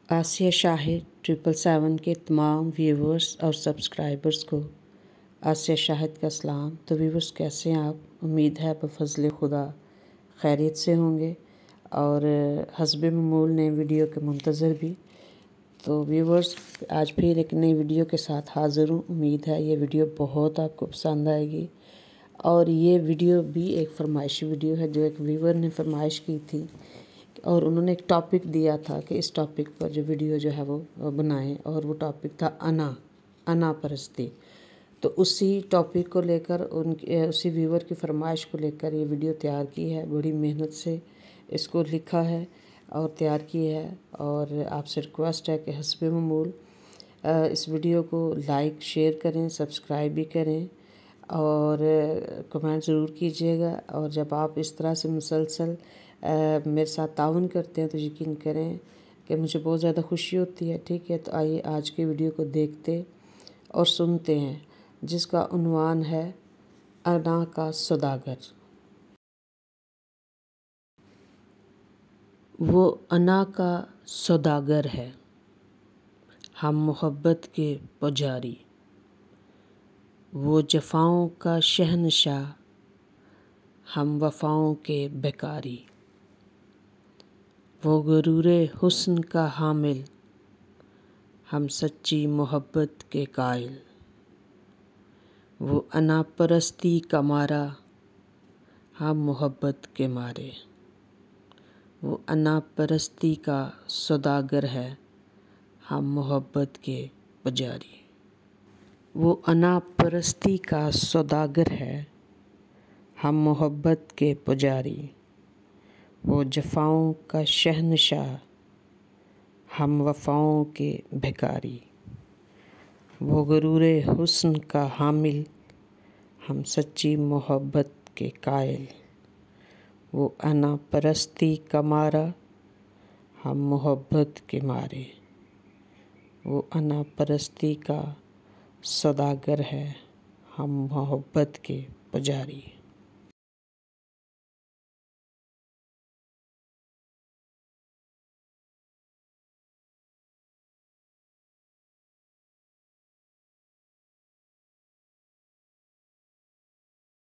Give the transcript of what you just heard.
आसिया शाहिद 777 के तमाम व्यूवर्स और सब्सक्राइबर्स को आसिया शाहिद का सलाम। तो व्यूवर्स, कैसे हैं आप? उम्मीद है बफज़ल खुदा खैरियत से होंगे और हस्बे ममूल नए वीडियो के मुंतज़र भी। तो व्यूवर्स, आज फिर एक नई वीडियो के साथ हाज़िर हूँ। उम्मीद है ये वीडियो बहुत आपको पसंद आएगी। और ये वीडियो भी एक फरमाइशी वीडियो है जो एक व्यूवर ने फरमाइश की थी और उन्होंने एक टॉपिक दिया था कि इस टॉपिक पर जो वीडियो जो है वो बनाएं, और वो टॉपिक था अना परस्ती। तो उसी टॉपिक को लेकर उसी व्यूवर की फरमाइश को लेकर ये वीडियो तैयार की है। बड़ी मेहनत से इसको लिखा है और तैयार की है, और आपसे रिक्वेस्ट है कि हस्बे ममूल इस वीडियो को लाइक शेयर करें, सब्सक्राइब भी करें और कमेंट ज़रूर कीजिएगा। और जब आप इस तरह से मुसलसल मेरे साथ ताउन करते हैं तो यकीन करें कि मुझे बहुत ज़्यादा खुशी होती है। ठीक है, तो आइए आज की वीडियो को देखते और सुनते हैं, जिसका उन्वान है अना का सौदागर। वो अना का सौदागर है, हम मोहब्बत के पुजारी। वो जफ़ाओं का शहनशाह, हम वफ़ाओं के बेकारी। वो गुरूरे हुस्न का हामिल, हम सच्ची मोहब्बत के कायल। वो अना परस्ती का मारा, हम मोहब्बत के मारे। वो अना परस्ती का सौदागर है, हम मोहब्बत के पुजारी। वो अना परस्ती का सौदागर है, हम मोहब्बत के पुजारी। वो जफ़ाओं का शहनशाह, हम वफ़ाओं के भिखारी। वो गुरूरे हुस्न का हामिल, हम सच्ची मोहब्बत के कायल। वो अना परस्ती का मारा, हम मोहब्बत के मारे। वो अना परस्ती का सौदागर है, हम मोहब्बत के पुजारी।